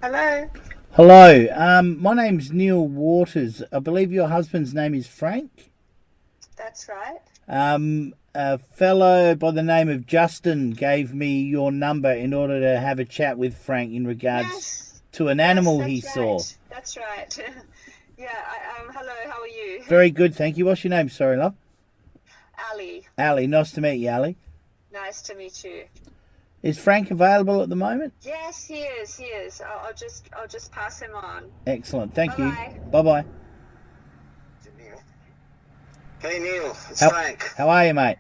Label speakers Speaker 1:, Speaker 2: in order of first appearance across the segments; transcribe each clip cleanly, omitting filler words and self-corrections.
Speaker 1: Hello.
Speaker 2: Hello, my name's Neil Waters. I believe your husband's name is Frank.
Speaker 1: That's right.
Speaker 2: A fellow by the name of Justin gave me your number in order to have a chat with Frank in regards
Speaker 1: Yes.
Speaker 2: to an
Speaker 1: Yes,
Speaker 2: animal he
Speaker 1: that's
Speaker 2: saw.
Speaker 1: right. That's right. Yeah. Hello. How are you?
Speaker 2: Very good, thank you. What's your name? Sorry, love.
Speaker 1: Ali.
Speaker 2: Ali. Nice to meet you, Ali.
Speaker 1: Nice to meet you.
Speaker 2: Is Frank available at the moment?
Speaker 1: Yes, he is. He is. I'll just pass him on.
Speaker 2: Excellent,
Speaker 1: Bye
Speaker 2: thank you.
Speaker 1: bye.
Speaker 2: Bye bye.
Speaker 3: Neil. Hey Neil, it's
Speaker 2: How,
Speaker 3: Frank.
Speaker 2: how are you, mate?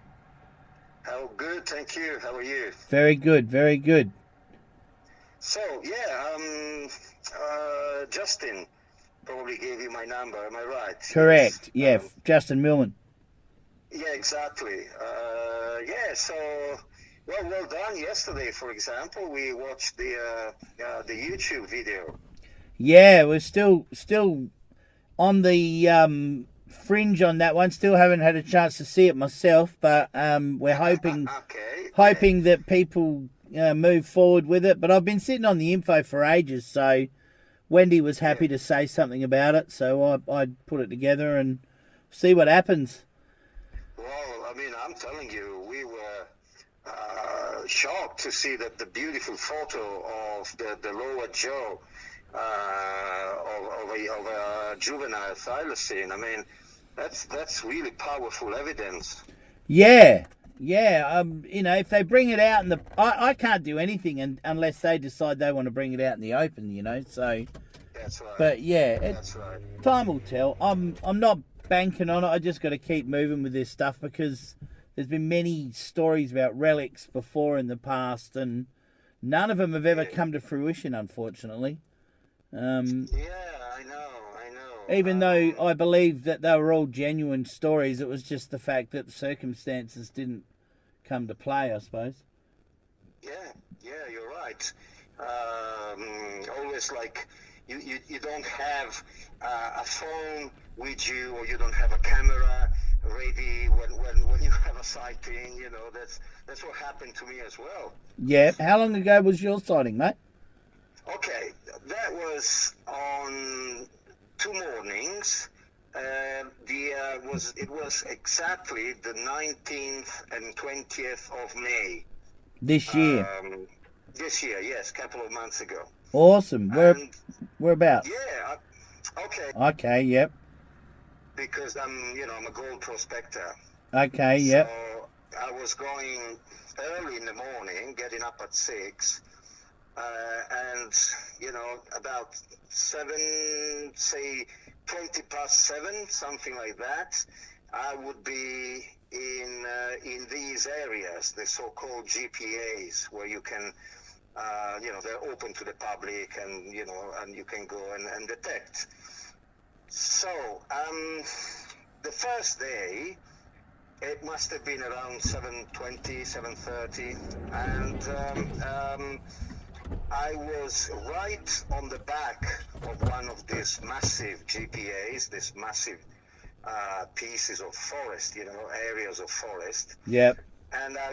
Speaker 3: How good, thank you. How are you?
Speaker 2: Very good, very good.
Speaker 3: So Justin probably gave you my number. Am I right?
Speaker 2: Correct,
Speaker 3: Yes.
Speaker 2: yeah, Justin Millman.
Speaker 3: Yeah, exactly. So well done. Yesterday, for example, we watched the YouTube video.
Speaker 2: Yeah, we're still on the fringe on that one. Still haven't had a chance to see it myself, but we're hoping
Speaker 3: Okay.
Speaker 2: that people move forward with it. But I've been sitting on the info for ages, so Wendy was happy to say something about it, so I put it together and see what happens.
Speaker 3: Well, I mean, I'm telling you, we were shocked to see that the beautiful photo of the lower jaw of a juvenile thylacine. I mean, that's really powerful evidence.
Speaker 2: Yeah. If they bring it out I can't do anything unless they decide they want to bring it out in the open, so.
Speaker 3: That's right.
Speaker 2: But yeah,
Speaker 3: That's right.
Speaker 2: time will tell. I'm not banking on it. I just got to keep moving with this stuff because there's been many stories about relics before in the past, and none of them have ever come to fruition, unfortunately.
Speaker 3: Yeah, I know.
Speaker 2: Even though I believe that they were all genuine stories, it was just the fact that the circumstances didn't come to play, I suppose.
Speaker 3: Yeah, you're right. Always like you don't have a phone with you, or you don't have a camera ready when you have a sighting. That's what happened to me as well.
Speaker 2: Yeah. How long ago was your sighting, mate?
Speaker 3: Okay, that was on 2 mornings. It was exactly the 19th and 20th of May.
Speaker 2: This year.
Speaker 3: This year, yes, a couple of months ago.
Speaker 2: Awesome.
Speaker 3: And
Speaker 2: Whereabouts?
Speaker 3: yeah, okay,
Speaker 2: Okay. Yep.
Speaker 3: because I'm a gold prospector.
Speaker 2: Okay. Yep.
Speaker 3: So I was going early in the morning, getting up at 6. And about 7, say 20 past 7, something like that, I would be in these areas, the so-called GPAs, where you can, they're open to the public, and and you can go and detect. So the first day, it must have been around 7:20, 7:30, and I was right on the back of one of these massive GPAs, these massive pieces of forest, areas of forest.
Speaker 2: Yep.
Speaker 3: And I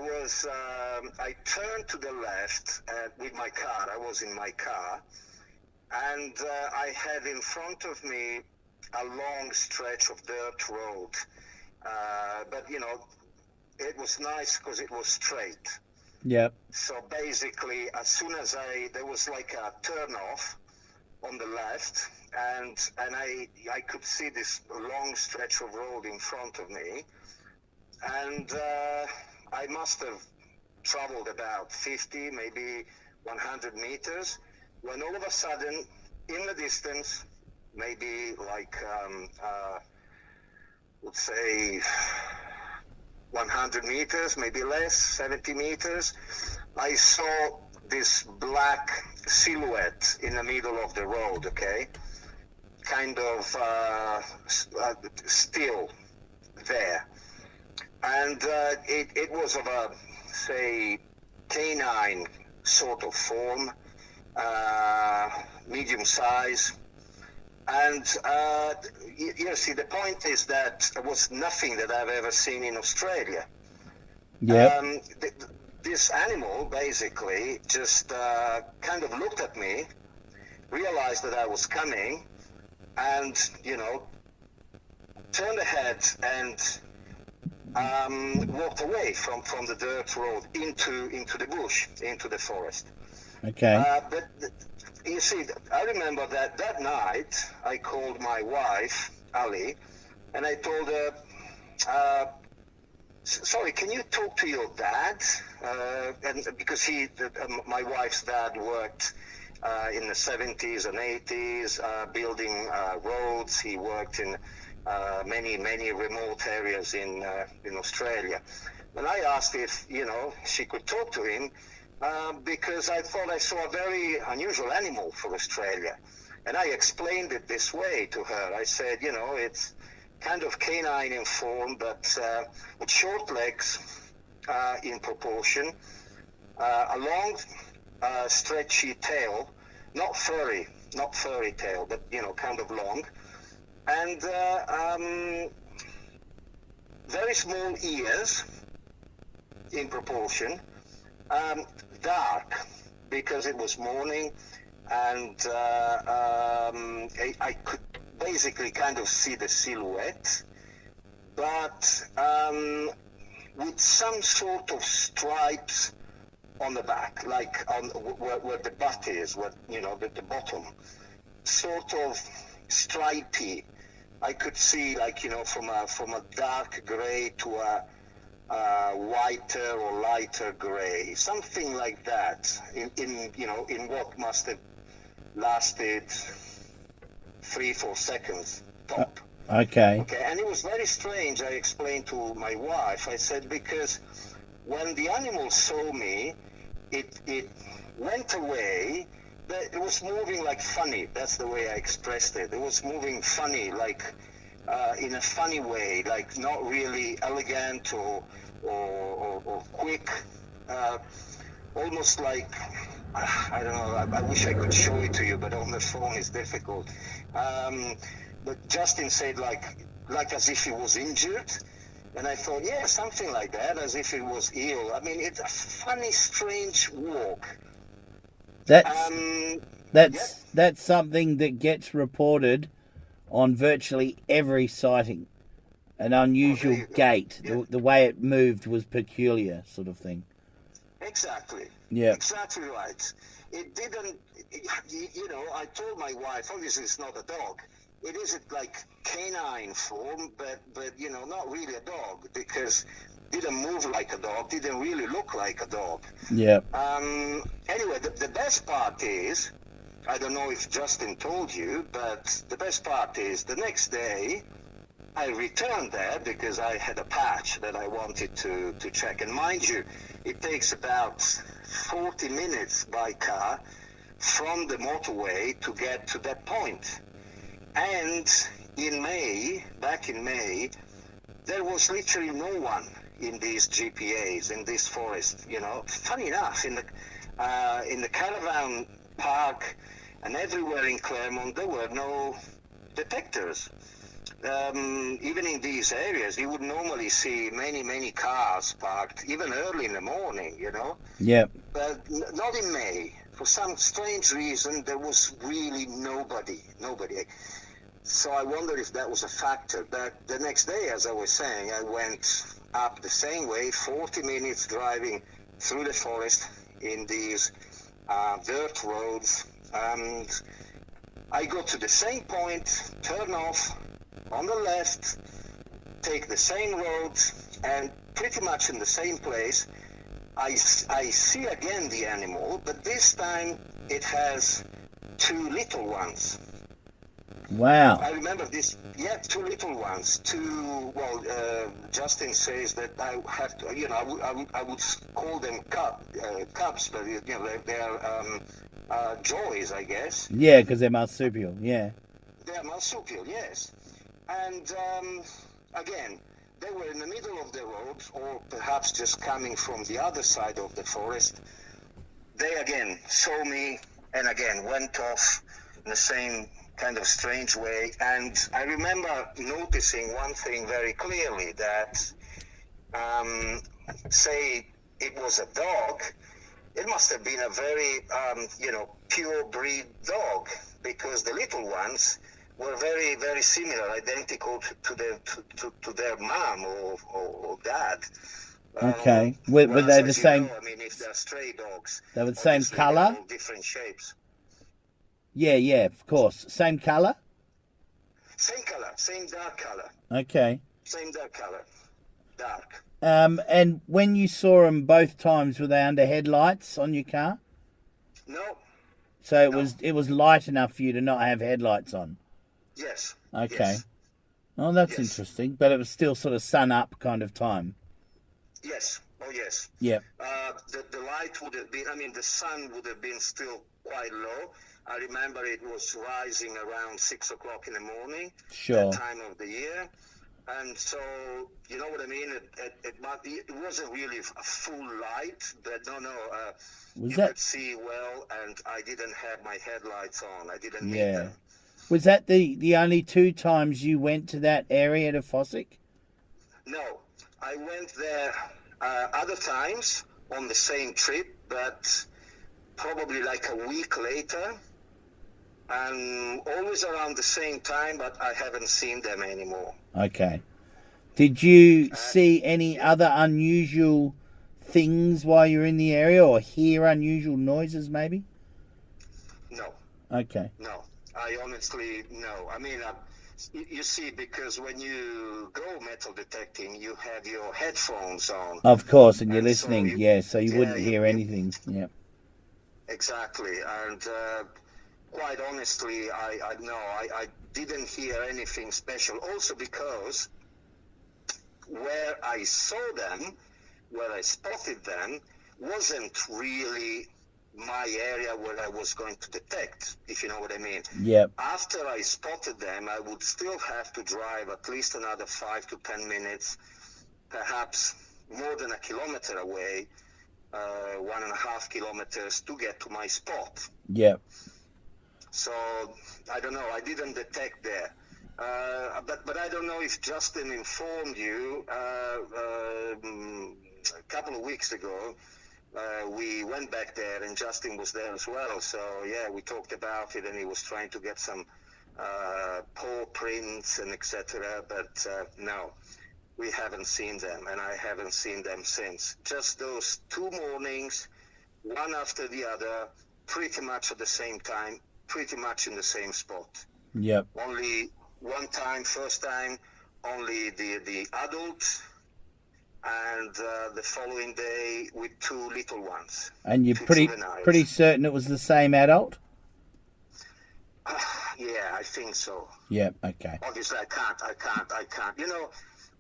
Speaker 3: turned to the left with my car. I was in my car, and I had in front of me a long stretch of dirt road. But it was nice because it was straight.
Speaker 2: Yep.
Speaker 3: So basically, as soon as there was like a turn off on the left, and I could see this long stretch of road in front of me, and I must have traveled about 50, maybe 100 meters, when all of a sudden, in the distance, maybe like let's say 100 meters, maybe less, 70 meters, I saw this black silhouette in the middle of the road, okay? Kind of still there. And it was of a, say, canine sort of form, medium size. And see, the point is that it was nothing that I've ever seen in Australia.
Speaker 2: Yep.
Speaker 3: This animal basically just kind of looked at me, realized that I was coming, and turned ahead and walked away from the dirt road into the bush, into the forest.
Speaker 2: Okay.
Speaker 3: But you see, I remember that night I called my wife, Ali, and I told her, sorry, can you talk to your dad? And because my wife's dad worked in the 70s and 80s building roads. He worked in many remote areas in Australia. And I asked if she could talk to him because I thought I saw a very unusual animal for Australia. And I explained it this way to her. I said, it's kind of canine in form, but with short legs in proportion, a long, stretchy tail, not furry tail, but kind of long, and very small ears in proportion, dark because it was morning, and I could basically kind of see the silhouette, but with some sort of stripes on the back, like on where the butt is, the bottom, sort of stripy. I could see from a dark grey to a whiter or lighter grey, something like that. In what must have lasted 3-4 seconds top.
Speaker 2: Okay.
Speaker 3: And it was very strange. I explained to my wife. I said, because when the animal saw me, it went away, but it was moving like funny. That's the way I expressed it. It was moving funny, like in a funny way, like not really elegant or quick, almost like, I don't know, I wish I could show it to you, but on the phone it's difficult. But Justin said like as if he was injured. And I thought, yeah, something like that, as if it was ill. I mean, it's a funny, strange walk.
Speaker 2: That's something that gets reported on virtually every sighting. An unusual gait. Yeah. The way it moved was peculiar, sort of thing.
Speaker 3: Exactly.
Speaker 2: Yeah.
Speaker 3: Exactly right. It didn't, I told my wife, obviously it's not a dog. It isn't like canine form, but not really a dog, because didn't move like a dog, didn't really look like a dog.
Speaker 2: Yeah.
Speaker 3: Anyway, the best part is, I don't know if Justin told you, but the best part is the next day I returned there because I had a patch that I wanted to check. And mind you, it takes about 40 minutes by car from the motorway to get to that point. And back in May, there was literally no one in these GPAs, in this forest. Funny enough, in the caravan park and everywhere in Clermont, there were no detectors. Even in these areas, you would normally see many cars parked, even early in the morning,
Speaker 2: Yeah.
Speaker 3: But not in May. For some strange reason, there was really nobody. So I wonder if that was a factor. But the next day, as I was saying, I went up the same way, 40 minutes driving through the forest in these dirt roads. And I got to the same point, turn off on the left, take the same road, and pretty much in the same place, I see again the animal, but this time it has 2 little ones.
Speaker 2: Wow.
Speaker 3: I remember this, 2 little ones. Justin says that I have to, I would call them cubs, but they are joys, I guess.
Speaker 2: Yeah, because they're marsupial, yeah.
Speaker 3: They are marsupial, yes. And again, they were in the middle of the road, or perhaps just coming from the other side of the forest. They again saw me and again went off in the same kind of strange way. And I remember noticing one thing very clearly, that say it was a dog, it must have been a very, pure breed dog, because the little ones were very, very similar, identical to their mom or dad.
Speaker 2: Okay. Were
Speaker 3: Whereas,
Speaker 2: they the
Speaker 3: as you
Speaker 2: same?
Speaker 3: know, I mean, if they're stray dogs,
Speaker 2: They were the same
Speaker 3: obviously they're
Speaker 2: colour?
Speaker 3: all different shapes.
Speaker 2: Yeah, of course. Same colour?
Speaker 3: Same color, same dark color,
Speaker 2: Okay.
Speaker 3: same dark color, dark.
Speaker 2: And when you saw them both times, were they under headlights on your car?
Speaker 3: No,
Speaker 2: So
Speaker 3: No.
Speaker 2: it was light enough for you to not have headlights on.
Speaker 3: yes.
Speaker 2: Okay.
Speaker 3: Yes.
Speaker 2: Oh, that's
Speaker 3: Yes.
Speaker 2: interesting. But it was still sort of sun up kind of time.
Speaker 3: Yes. Oh, yes.
Speaker 2: Yep.
Speaker 3: The light would have been, I mean, the sun would have been still quite low. I remember it was rising around 6 o'clock in the morning,
Speaker 2: Sure.
Speaker 3: that time of the year. And so, you know what I mean? It wasn't really a full light, but
Speaker 2: Was
Speaker 3: you
Speaker 2: that
Speaker 3: could see well, and I didn't have my headlights on. I didn't need
Speaker 2: Yeah.
Speaker 3: them.
Speaker 2: Was that the only two times you went to that area to Fossick?
Speaker 3: No, I went there other times on the same trip, but probably like a week later, and always around the same time, but I haven't seen them anymore.
Speaker 2: Okay. Did you see any other unusual things while you're in the area, or hear unusual noises maybe?
Speaker 3: No,
Speaker 2: Okay.
Speaker 3: no. I honestly, no. I mean, you see, because when you go metal detecting, you have your headphones on.
Speaker 2: Of course, and you're
Speaker 3: And
Speaker 2: listening,
Speaker 3: so
Speaker 2: so you wouldn't hear anything. Yeah.
Speaker 3: Exactly, and quite honestly, I didn't hear anything special. Also because where I saw them, where I spotted them, wasn't really my area where I was going to detect, if you know what I mean.
Speaker 2: Yep.
Speaker 3: After I spotted them, I would still have to drive at least another 5 to 10 minutes, perhaps more than a kilometer away, 1.5 kilometers to get to my spot.
Speaker 2: Yep.
Speaker 3: So I don't know. I didn't detect there. But I don't know if Justin informed you. A couple of weeks ago, we went back there, and Justin was there as well. So yeah, we talked about it, and he was trying to get some paw prints and etc. But no, we haven't seen them, and I haven't seen them since. Just those 2 mornings, one after the other, pretty much at the same time, pretty much in the same spot.
Speaker 2: Yep.
Speaker 3: Only one time, first time, only the adult, and the following day with 2 little ones.
Speaker 2: And you're
Speaker 3: 2 juveniles.
Speaker 2: pretty certain it was the same adult?
Speaker 3: Yeah, I think so.
Speaker 2: Yep. Okay.
Speaker 3: Obviously, I can't. You know,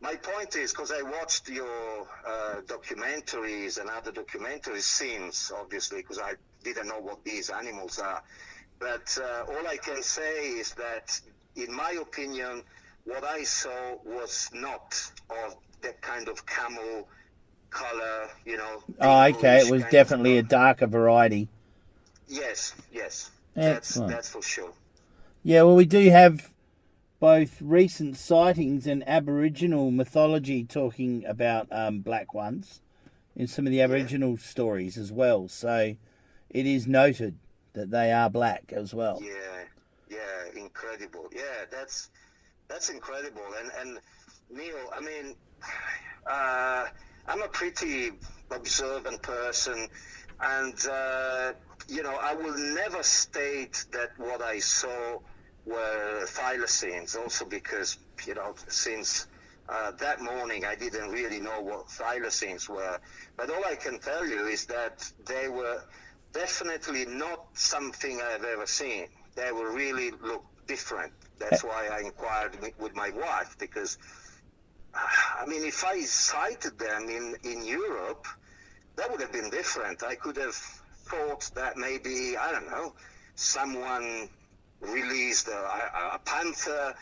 Speaker 3: my point is, because I watched your documentaries and other documentaries since, obviously, because I didn't know what these animals are. But all I can say is that, in my opinion, what I saw was not of that kind of camel color, you know.
Speaker 2: Oh, okay. It was
Speaker 3: kind
Speaker 2: definitely a
Speaker 3: of-
Speaker 2: darker variety.
Speaker 3: Yes.
Speaker 2: Excellent.
Speaker 3: That's for sure.
Speaker 2: Yeah, well, we do have both recent sightings and Aboriginal mythology talking about black ones in some of the Aboriginal stories as well. So it is noted that they are black as well.
Speaker 3: Yeah, incredible. Yeah, that's incredible. And Neil, I mean, I'm a pretty observant person, and you know, I will never state that what I saw were thylacines, also because, you know, since that morning I didn't really know what thylacines were. But all I can tell you is that they were definitely not something I've ever seen. They were really look different. That's why I inquired with my wife, because I mean, if I sighted them in Europe, that would have been different. I could have thought that maybe, I don't know, someone released a panther,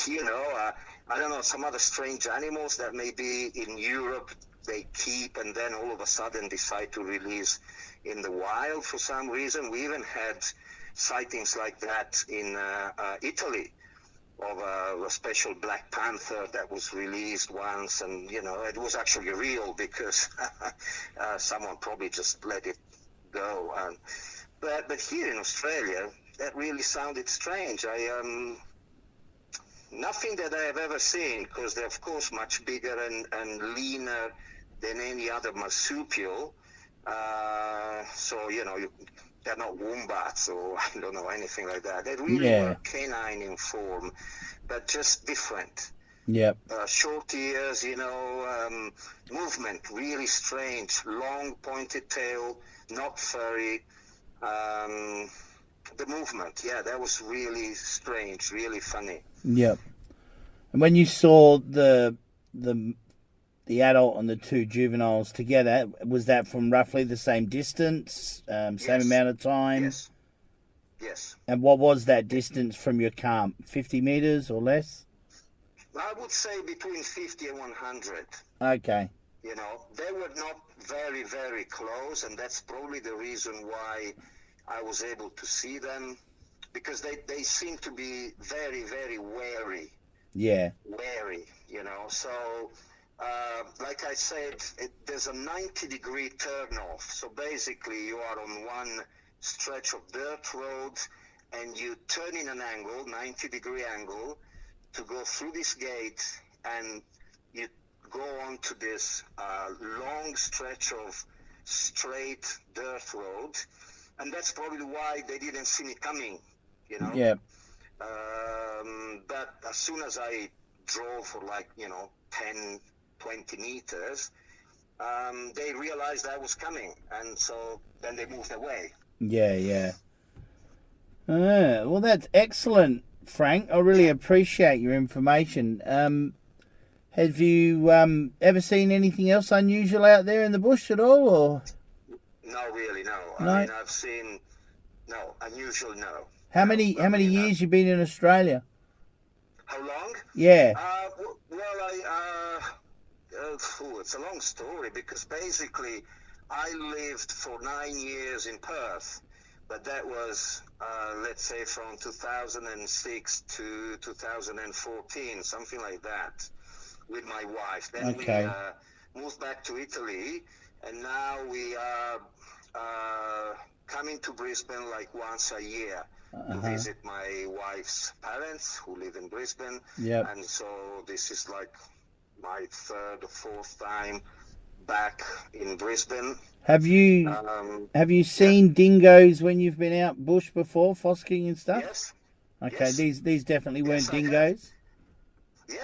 Speaker 3: you know, I don't know, some other strange animals that maybe in Europe they keep and then all of a sudden decide to release in the wild for some reason. We even had sightings like that in Italy. of a special black panther that was released once, and it was actually real because someone probably just let it go. But here in Australia, that really sounded strange. Nothing that I have ever seen, because they're of course much bigger and leaner than any other marsupial. So they're not wombats or I don't know, anything like that. They really were canine in form, but just different.
Speaker 2: Yep.
Speaker 3: Short ears, movement really strange, long pointed tail, not furry. The movement, that was really strange, really funny.
Speaker 2: Yep. And when you saw the adult and the two juveniles together, was that from roughly the same distance, same amount of time?
Speaker 3: Yes.
Speaker 2: And what was that distance from your camp? 50 meters or less?
Speaker 3: I would say between 50 and 100.
Speaker 2: Okay.
Speaker 3: They were not very, very close, and that's probably the reason why I was able to see them, because they seem to be very, very wary.
Speaker 2: Yeah.
Speaker 3: Wary, So, like I said, there's a 90-degree turn-off. So basically, you are on one stretch of dirt road, and you turn in an angle, 90-degree angle, to go through this gate, and you go on to this long stretch of straight dirt road. And that's probably why they didn't see me coming,
Speaker 2: Yeah.
Speaker 3: But as soon as I drove for 10, 20 meters, they realized I was coming. And so then they moved away.
Speaker 2: Yeah. Well, that's excellent, Frank. I really appreciate your information. Have you ever seen anything else unusual out there in the bush at all, or?
Speaker 3: No, really, no.
Speaker 2: No?
Speaker 3: I mean, I've seen, unusual, no.
Speaker 2: How many years you been in Australia?
Speaker 3: How long?
Speaker 2: Yeah.
Speaker 3: It's a long story, because basically I lived for 9 years in Perth, but that was, let's say, from 2006 to 2014, something like that, with my wife. Then we moved back to Italy, and now we are coming to Brisbane like once a year to visit my wife's parents who live in Brisbane.
Speaker 2: Yep.
Speaker 3: And so this is like my third or fourth time back in Brisbane.
Speaker 2: Have you seen dingoes when you've been out bush before, fossicking and stuff?
Speaker 3: Yes.
Speaker 2: Okay,
Speaker 3: yes.
Speaker 2: these definitely weren't dingoes.
Speaker 3: Yeah,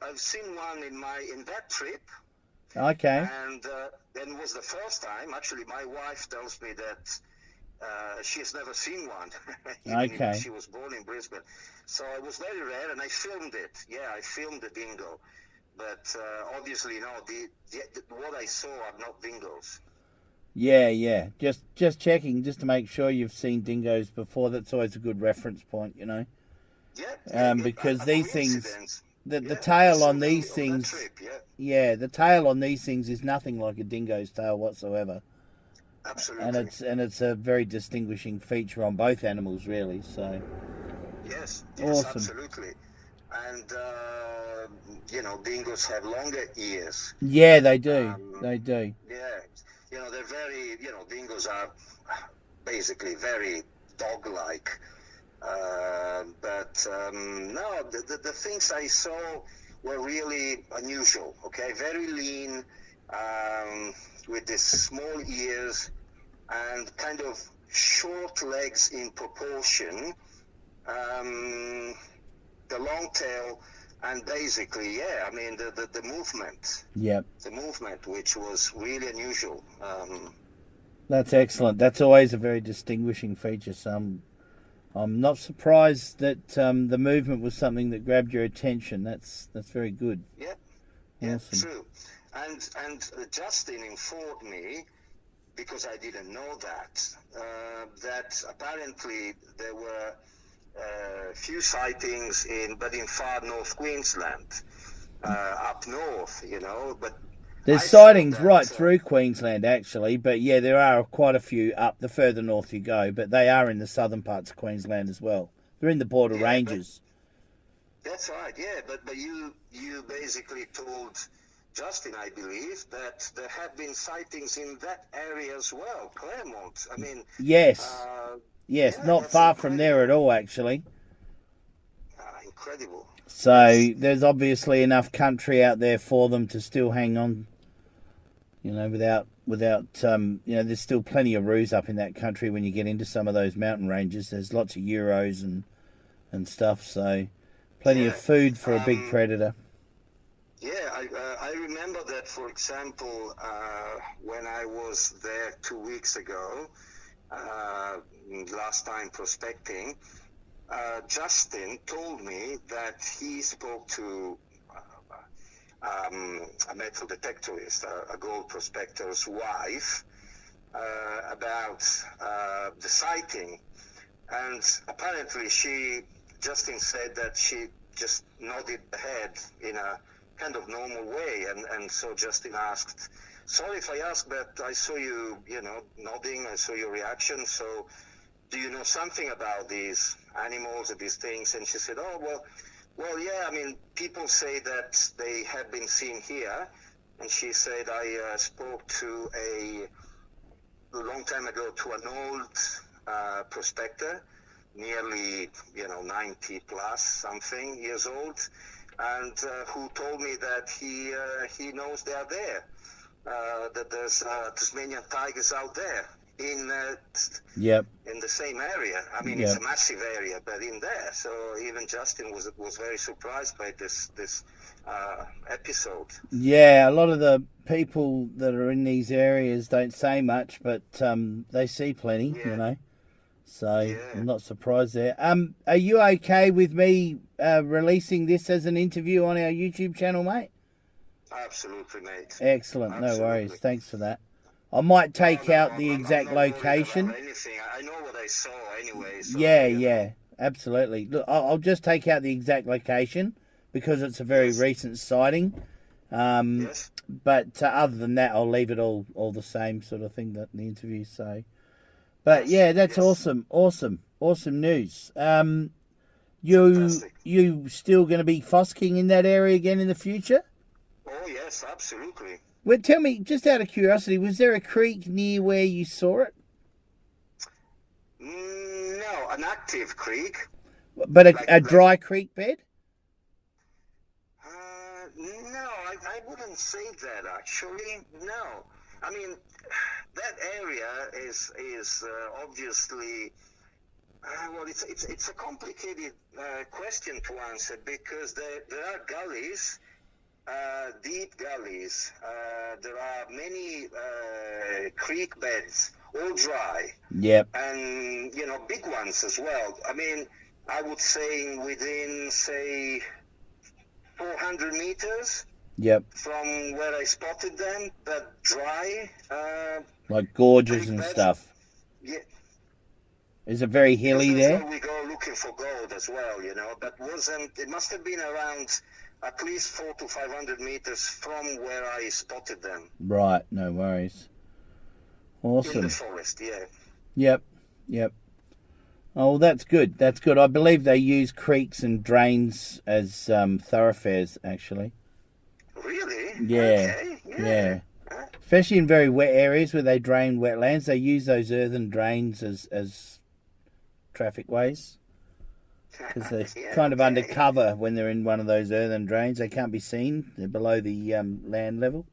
Speaker 3: I've seen one in that trip.
Speaker 2: Okay.
Speaker 3: And then was the first time. Actually, my wife tells me that she has never seen one. Even if she was born in Brisbane. So it was very rare, and I filmed it. Yeah, I filmed the dingo. But obviously, no, what I saw are not dingoes.
Speaker 2: Yeah. Just checking, just to make sure you've seen dingoes before. That's always a good reference point,
Speaker 3: Yeah.
Speaker 2: Because these things, the tail on these things, the tail on these things is nothing like a dingo's tail whatsoever.
Speaker 3: Absolutely.
Speaker 2: And it's a very distinguishing feature on both animals, really. So.
Speaker 3: Yes,
Speaker 2: Awesome.
Speaker 3: Absolutely. And dingoes have longer ears.
Speaker 2: Yeah, they do. They do.
Speaker 3: Yeah, they're very. Dingoes are basically very dog-like. But no, the things I saw were really unusual. Okay, very lean, with these small ears and kind of short legs in proportion. The long tail, and basically, the movement.
Speaker 2: Yep.
Speaker 3: The movement, which was really unusual.
Speaker 2: That's excellent. That's always a very distinguishing feature. So I'm not surprised that the movement was something that grabbed your attention. That's very good.
Speaker 3: Yeah.
Speaker 2: Awesome.
Speaker 3: True. And Justin informed me, because I didn't know that apparently there were few sightings in far north Queensland, up north, but
Speaker 2: there's sightings right through Queensland, actually, but yeah, there are quite a few up the further north you go, but they are in the southern parts of Queensland as well. They're in the border ranges.
Speaker 3: That's right. Yeah, but you basically told Justin, I believe, that there have been sightings in that area as well, Clermont. I mean,
Speaker 2: Yes, yes,
Speaker 3: yeah,
Speaker 2: not
Speaker 3: that's
Speaker 2: far from there at
Speaker 3: incredible.
Speaker 2: all, actually.
Speaker 3: Incredible. Yes.
Speaker 2: So there's obviously enough country out there for them to still hang on. You know, without there's still plenty of roos up in that country when you get into some of those mountain ranges. There's lots of euros and stuff. So plenty of
Speaker 3: Yeah.
Speaker 2: food for a big predator.
Speaker 3: Yeah, I remember that, for example, when I was there 2 weeks ago, last time prospecting, Justin told me that he spoke to a metal detectorist, a gold prospector's wife, about the sighting. And apparently Justin said that she just nodded her head in a kind of normal way. And so Justin asked, sorry if I asked, but I saw you, nodding, I saw your reaction. So do you know something about these animals or these things? And she said, oh, well, yeah, I mean, people say that they have been seen here. And she said, I spoke to a long time ago to an old prospector, nearly, 90 plus something years old, and who told me that he knows they are there, that there's Tasmanian tigers out there
Speaker 2: Yep.
Speaker 3: in the same area. I mean, it's a massive area, but in there. So even Justin was very surprised by this episode.
Speaker 2: Yeah, a lot of the people that are in these areas don't say much, but they see plenty,
Speaker 3: Yeah.
Speaker 2: So
Speaker 3: Yeah.
Speaker 2: I'm not surprised there. Are you okay with me releasing this as an interview on our YouTube channel, mate?
Speaker 3: Absolutely, mate.
Speaker 2: Excellent.
Speaker 3: Absolutely.
Speaker 2: No worries. Thanks for that. I might take out the exact
Speaker 3: I'm not worried
Speaker 2: location.
Speaker 3: about anything. I know what I saw anyway. So,
Speaker 2: Yeah, absolutely. Look, I'll just take out the exact location because it's a very recent sighting.
Speaker 3: Yes.
Speaker 2: But other than that, I'll leave it all the same sort of thing that the interview say. But yeah, that's awesome news.
Speaker 3: Fantastic.
Speaker 2: You still going to be fossicking in that area again in the future?
Speaker 3: Oh yes, absolutely.
Speaker 2: Well, tell me, just out of curiosity, was there a creek near where you saw it?
Speaker 3: No, an active creek.
Speaker 2: But a dry creek bed?
Speaker 3: No, I wouldn't say that actually. No, I mean that area is obviously. Well, it's a complicated question to answer because there are gullies, deep gullies. There are many creek beds, all dry.
Speaker 2: Yep.
Speaker 3: And big ones as well. I mean, I would say within 400 meters.
Speaker 2: Yep.
Speaker 3: From where I spotted them, but dry.
Speaker 2: Like gorges and stuff.
Speaker 3: Yeah.
Speaker 2: Is it very hilly
Speaker 3: That's
Speaker 2: there?
Speaker 3: where we go looking for gold as well, but it must have been around at least 400 to 500 meters from where I spotted them.
Speaker 2: Right, no worries. Awesome.
Speaker 3: In the forest, yeah.
Speaker 2: Yep. Oh, that's good. I believe they use creeks and drains as thoroughfares, actually.
Speaker 3: Really?
Speaker 2: Yeah.
Speaker 3: Okay.
Speaker 2: Yeah. Especially in very wet areas where they drain wetlands, they use those earthen drains as traffic ways. Because they're kind of undercover when they're in one of those earthen drains. They can't be seen. They're below the land level.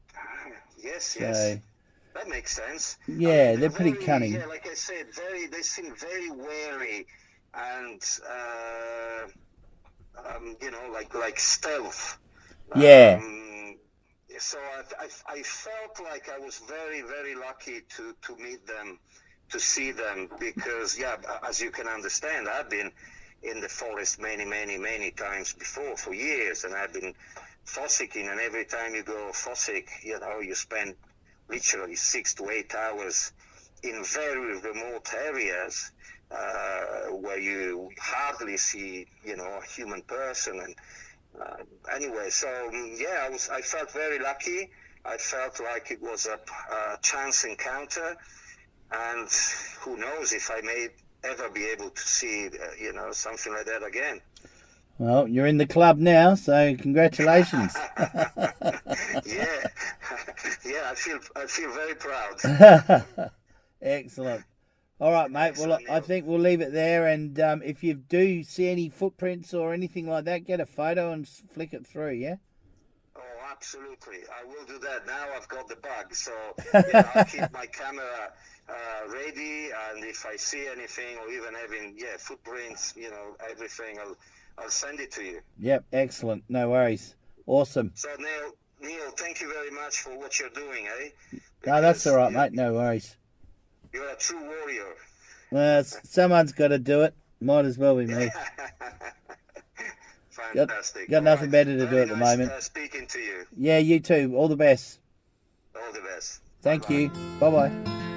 Speaker 3: Yes. That makes sense.
Speaker 2: Yeah, they're pretty cunning.
Speaker 3: Yeah, like I said, they seem very wary and, like stealth.
Speaker 2: Yeah.
Speaker 3: So I felt like I was very, very lucky to meet them, to see them, because, as you can understand, I've been in the forest many, many, many times before, for years, and I've been fossicking, and every time you go fossick, you spend literally 6 to 8 hours in very remote areas where you hardly see, a human person. And anyway, so I felt very lucky. I felt like it was a chance encounter, and who knows if I may ever be able to see, something like that again.
Speaker 2: Well, you're in the club now, so congratulations.
Speaker 3: Yeah, yeah, I feel very proud.
Speaker 2: Excellent. All right, mate. Well,
Speaker 3: Excellent,
Speaker 2: I
Speaker 3: Neil.
Speaker 2: think we'll leave it there. And if you do see any footprints or anything like that, get a photo and flick it through, yeah?
Speaker 3: Oh, absolutely. I will do that. Now I've got the bug, so I'll keep my camera ready. And if I see anything, or even having footprints, everything, I'll send it to you.
Speaker 2: Yep, excellent. No worries. Awesome.
Speaker 3: So Neil, thank you very much for what you're doing, eh?
Speaker 2: No, that's all right,
Speaker 3: Because
Speaker 2: mate. No worries.
Speaker 3: You're a true warrior.
Speaker 2: Well, someone's got to do it. Might as well be me.
Speaker 3: Fantastic.
Speaker 2: Got nothing better to do
Speaker 3: Very
Speaker 2: at the
Speaker 3: nice,
Speaker 2: moment.
Speaker 3: Speaking to you.
Speaker 2: Yeah, you too. All the best.
Speaker 3: All the best.
Speaker 2: Thank
Speaker 3: Bye-bye.
Speaker 2: you. Bye-bye.